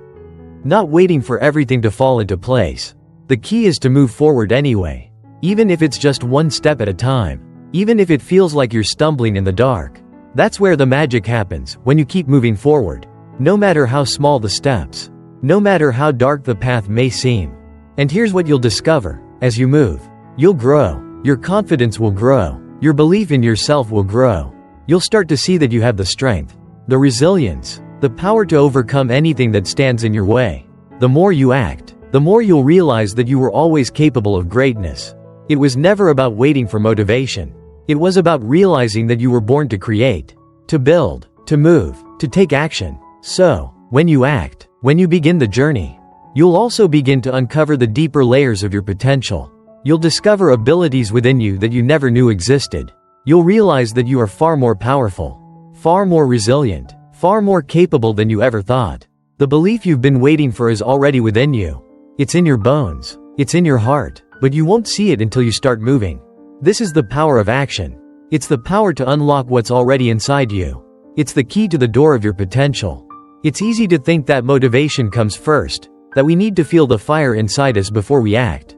not waiting for everything to fall into place. The key is to move forward anyway, even if it's just one step at a time, even if it feels like you're stumbling in the dark. That's where the magic happens, when you keep moving forward, no matter how small the steps, no matter how dark the path may seem. And here's what you'll discover. As you move, you'll grow. Your confidence will grow. Your belief in yourself will grow. You'll start to see that you have the strength, the resilience, the power to overcome anything that stands in your way. The more you act, the more you'll realize that you were always capable of greatness. It was never about waiting for motivation. It was about realizing that you were born to create, to build, to move, to take action. So, when you act, when you begin the journey, you'll also begin to uncover the deeper layers of your potential. You'll discover abilities within you that you never knew existed. You'll realize that you are far more powerful, far more resilient, far more capable than you ever thought. The belief you've been waiting for is already within you. It's in your bones. It's in your heart. But you won't see it until you start moving. This is the power of action. It's the power to unlock what's already inside you. It's the key to the door of your potential. It's easy to think that motivation comes first, that we need to feel the fire inside us before we act.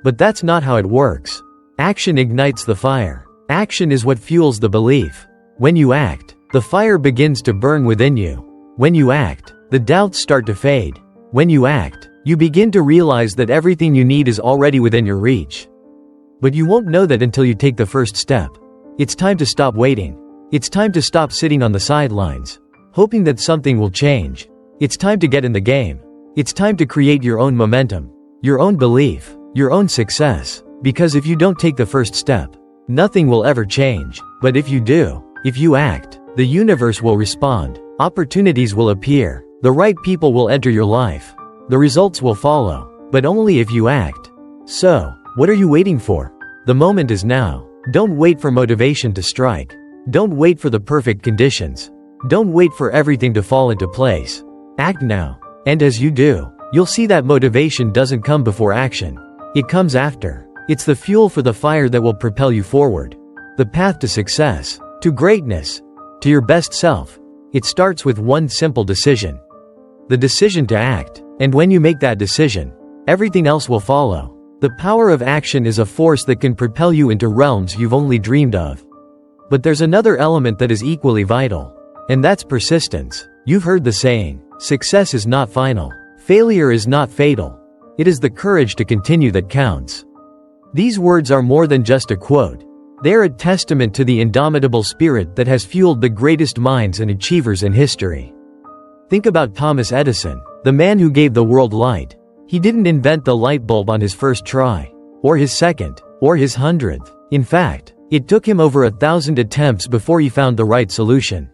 But that's not how it works. Action ignites the fire. Action is what fuels the belief. When you act, the fire begins to burn within you. When you act, the doubts start to fade. When you act, you begin to realize that everything you need is already within your reach. But you won't know that until you take the first step. It's time to stop waiting. It's time to stop sitting on the sidelines, hoping that something will change. It's time to get in the game. It's time to create your own momentum, your own belief, your own success. Because if you don't take the first step, nothing will ever change. But if you do, if you act, the universe will respond. Opportunities will appear. The right people will enter your life. The results will follow. But only if you act. So, what are you waiting for? The moment is now. Don't wait for motivation to strike. Don't wait for the perfect conditions. Don't wait for everything to fall into place. Act now. And as you do, you'll see that motivation doesn't come before action. It comes after. It's the fuel for the fire that will propel you forward. The path to success, to greatness, to your best self. It starts with one simple decision. The decision to act. And when you make that decision, everything else will follow. The power of action is a force that can propel you into realms you've only dreamed of. But there's another element that is equally vital. And that's persistence. You've heard the saying, success is not final. Failure is not fatal. It is the courage to continue that counts. These words are more than just a quote. They are a testament to the indomitable spirit that has fueled the greatest minds and achievers in history. Think about Thomas Edison, the man who gave the world light. He didn't invent the light bulb on his first try, or his second, or his 100th. In fact, It took him over 1,000 attempts before he found the right solution.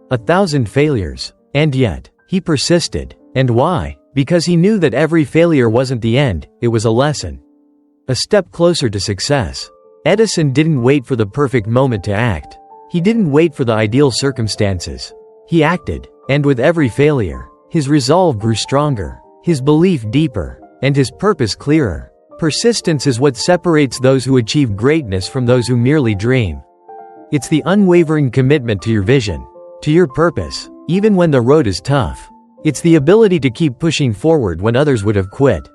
1,000 failures. And yet, he persisted. And why? Because he knew that every failure wasn't the end, it was a lesson. A step closer to success. Edison didn't wait for the perfect moment to act. He didn't wait for the ideal circumstances. He acted. And with every failure, his resolve grew stronger, his belief deeper, and his purpose clearer. Persistence is what separates those who achieve greatness from those who merely dream. It's the unwavering commitment to your vision, to your purpose, even when the road is tough. It's the ability to keep pushing forward when others would have quit.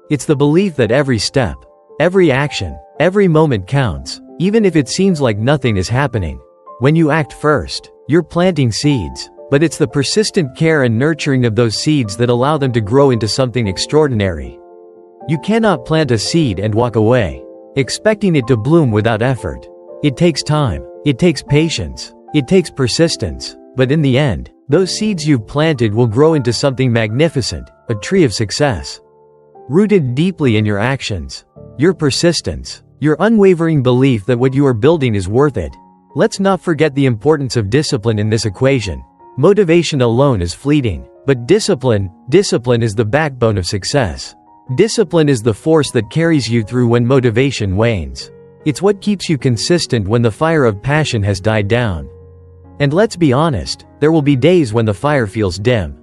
It's the belief that every step, every action, every moment counts, even if it seems like nothing is happening. When you act first, you're planting seeds, but it's the persistent care and nurturing of those seeds that allow them to grow into something extraordinary. You cannot plant a seed and walk away, expecting it to bloom without effort. It takes time, it takes patience, it takes persistence, but in the end, those seeds you've planted will grow into something magnificent, a tree of success. Rooted deeply in your actions, your persistence, your unwavering belief that what you are building is worth it. Let's not forget the importance of discipline in this equation. Motivation alone is fleeting, but discipline is the backbone of success. Discipline is the force that carries you through when motivation wanes. It's what keeps you consistent when the fire of passion has died down. And let's be honest, there will be days when the fire feels dim.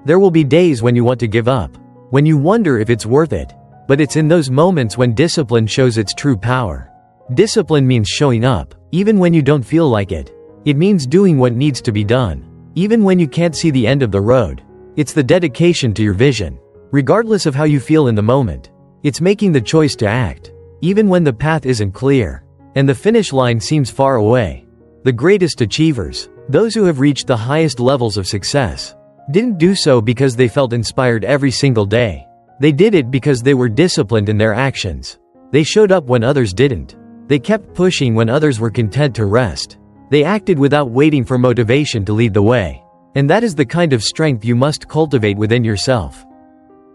There will be days when you want to give up, when you wonder if it's worth it. But it's in those moments when discipline shows its true power. Discipline means showing up, even when you don't feel like it. It means doing what needs to be done, even when you can't see the end of the road. It's the dedication to your vision, regardless of how you feel in the moment. It's making the choice to act, even when the path isn't clear, and the finish line seems far away. The greatest achievers, those who have reached the highest levels of success, didn't do so because they felt inspired every single day. They did it because they were disciplined in their actions. They showed up when others didn't. They kept pushing when others were content to rest. They acted without waiting for motivation to lead the way. And that is the kind of strength you must cultivate within yourself.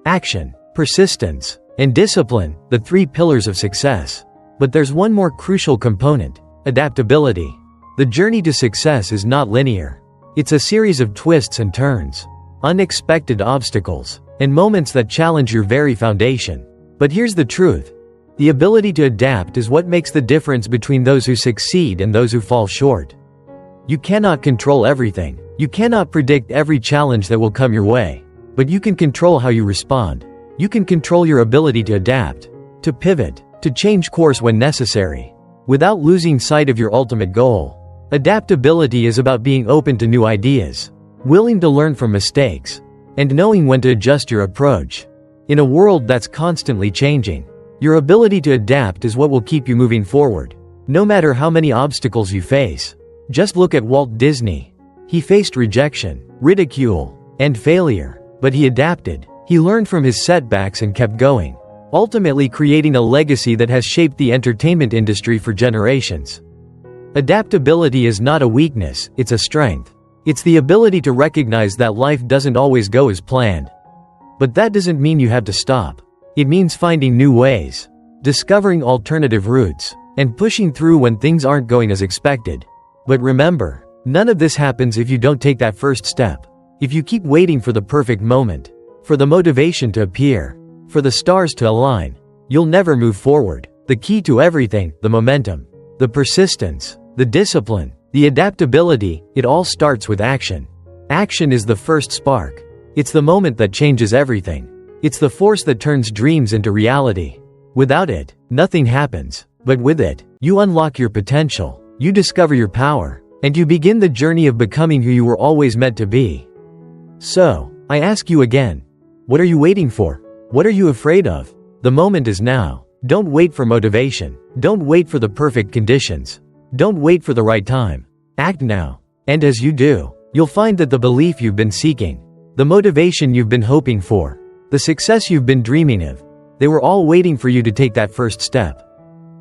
Action, persistence, and discipline, the three pillars of success. But there's one more crucial component: adaptability. The journey to success is not linear. It's a series of twists and turns, unexpected obstacles, and moments that challenge your very foundation. But here's the truth. The ability to adapt is what makes the difference between those who succeed and those who fall short. You cannot control everything. You cannot predict every challenge that will come your way. But you can control how you respond. You can control your ability to adapt, to pivot, to change course when necessary, without losing sight of your ultimate goal. Adaptability is about being open to new ideas, willing to learn from mistakes, and knowing when to adjust your approach. In a world that's constantly changing, your ability to adapt is what will keep you moving forward, no matter how many obstacles you face. Just look at Walt Disney. He faced rejection, ridicule, and failure, but he adapted. He learned from his setbacks and kept going, ultimately creating a legacy that has shaped the entertainment industry for generations. Adaptability is not a weakness, it's a strength. It's the ability to recognize that life doesn't always go as planned. But that doesn't mean you have to stop. It means finding new ways, discovering alternative routes, and pushing through when things aren't going as expected. But remember, none of this happens if you don't take that first step. If you keep waiting for the perfect moment, for the motivation to appear, for the stars to align, you'll never move forward. The key to everything, the momentum, the persistence, the discipline, the adaptability, it all starts with action. Action is the first spark. It's the moment that changes everything. It's the force that turns dreams into reality. Without it, nothing happens. But with it, you unlock your potential, you discover your power, and you begin the journey of becoming who you were always meant to be. So, I ask you again, what are you waiting for? What are you afraid of? The moment is now. Don't wait for motivation. Don't wait for the perfect conditions. Don't wait for the right time. Act now. And as you do, you'll find that the belief you've been seeking, the motivation you've been hoping for, the success you've been dreaming of, they were all waiting for you to take that first step.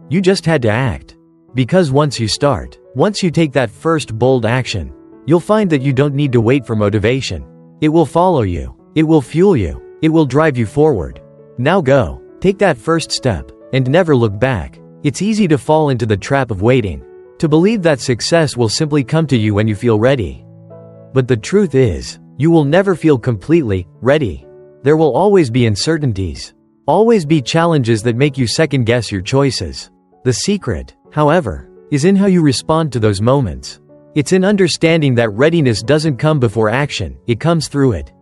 You just had to act. Because once you start, once you take that first bold action, you'll find that you don't need to wait for motivation. It will follow you. It will fuel you. It will drive you forward. Now go. Take that first step, and never look back. It's easy to fall into the trap of waiting, to believe that success will simply come to you when you feel ready. But the truth is, you will never feel completely ready. There will always be uncertainties, always be challenges that make you second-guess your choices. The secret, however, is in how you respond to those moments. It's in understanding that readiness doesn't come before action, it comes through it.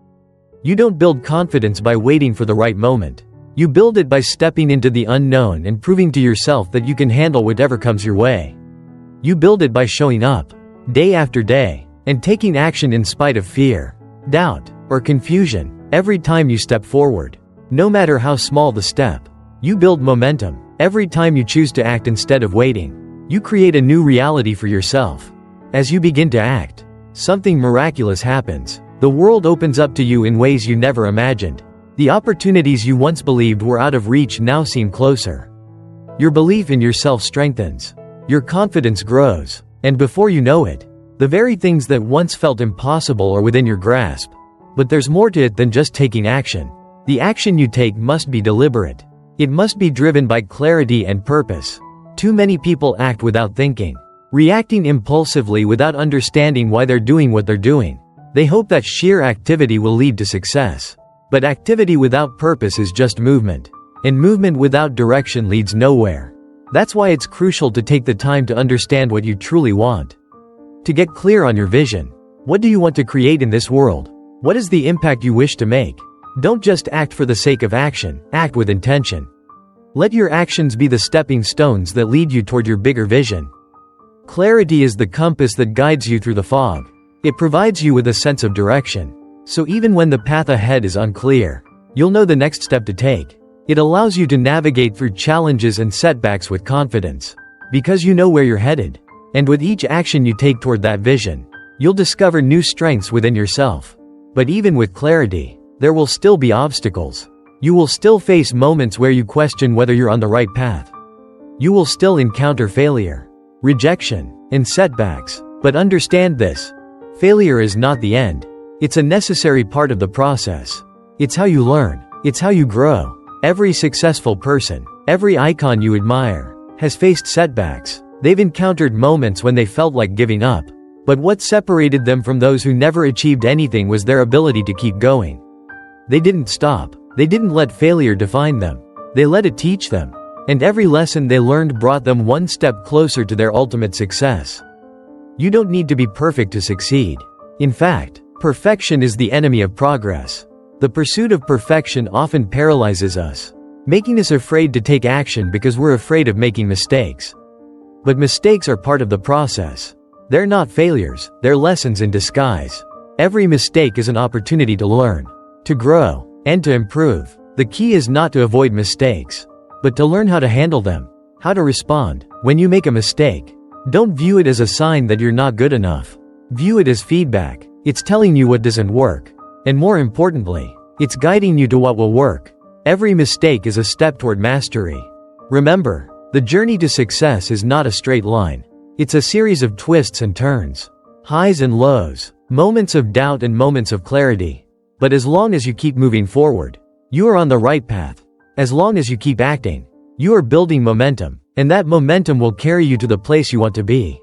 You don't build confidence by waiting for the right moment. You build it by stepping into the unknown and proving to yourself that you can handle whatever comes your way. You build it by showing up, day after day, and taking action in spite of fear, doubt, or confusion, every time you step forward. No matter how small the step, you build momentum. Every time you choose to act instead of waiting, you create a new reality for yourself. As you begin to act, something miraculous happens. The world opens up to you in ways you never imagined. The opportunities you once believed were out of reach now seem closer. Your belief in yourself strengthens. Your confidence grows. And before you know it, the very things that once felt impossible are within your grasp. But there's more to it than just taking action. The action you take must be deliberate. It must be driven by clarity and purpose. Too many people act without thinking, reacting impulsively without understanding why they're doing what they're doing. They hope that sheer activity will lead to success. But activity without purpose is just movement. And movement without direction leads nowhere. That's why it's crucial to take the time to understand what you truly want. To get clear on your vision. What do you want to create in this world? What is the impact you wish to make? Don't just act for the sake of action, act with intention. Let your actions be the stepping stones that lead you toward your bigger vision. Clarity is the compass that guides you through the fog. It provides you with a sense of direction. So even when the path ahead is unclear, you'll know the next step to take. It allows you to navigate through challenges and setbacks with confidence, because you know where you're headed. And with each action you take toward that vision, you'll discover new strengths within yourself. But even with clarity, there will still be obstacles. You will still face moments where you question whether you're on the right path. You will still encounter failure, rejection, and setbacks. But understand this: failure is not the end. It's a necessary part of the process. It's how you learn. It's how you grow. Every successful person, every icon you admire, has faced setbacks. They've encountered moments when they felt like giving up. But what separated them from those who never achieved anything was their ability to keep going. They didn't stop. They didn't let failure define them. They let it teach them. And every lesson they learned brought them one step closer to their ultimate success. You don't need to be perfect to succeed. In fact, perfection is the enemy of progress. The pursuit of perfection often paralyzes us, making us afraid to take action because we're afraid of making mistakes. But mistakes are part of the process. They're not failures, they're lessons in disguise. Every mistake is an opportunity to learn, to grow, and to improve. The key is not to avoid mistakes, but to learn how to handle them, how to respond. When you make a mistake, don't view it as a sign that you're not good enough. View it as feedback. It's telling you what doesn't work. And more importantly, it's guiding you to what will work. Every mistake is a step toward mastery. Remember, the journey to success is not a straight line. It's a series of twists and turns, highs and lows, moments of doubt and moments of clarity. But as long as you keep moving forward, you are on the right path. As long as you keep acting, you are building momentum, and that momentum will carry you to the place you want to be.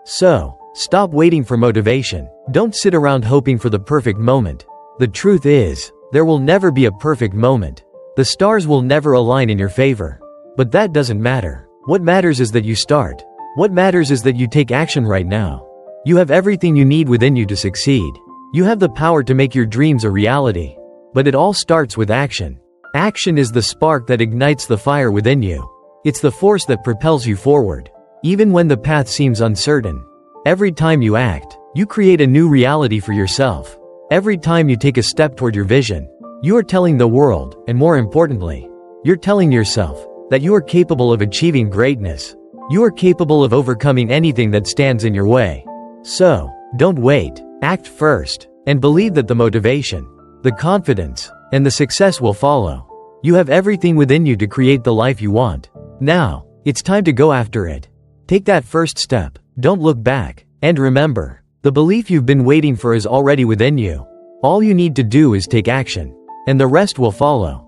So, stop waiting for motivation. Don't sit around hoping for the perfect moment. The truth is, there will never be a perfect moment. The stars will never align in your favor. But that doesn't matter. What matters is that you start. What matters is that you take action right now. You have everything you need within you to succeed. You have the power to make your dreams a reality. But it all starts with action. Action is the spark that ignites the fire within you. It's the force that propels you forward, even when the path seems uncertain. Every time you act, you create a new reality for yourself. Every time you take a step toward your vision, you are telling the world, and more importantly, you're telling yourself, that you are capable of achieving greatness. You are capable of overcoming anything that stands in your way. So, don't wait. Act first, and believe that the motivation, the confidence, and the success will follow. You have everything within you to create the life you want. Now, it's time to go after it. Take that first step. Don't look back. And remember, the belief you've been waiting for is already within you. All you need to do is take action, and the rest will follow.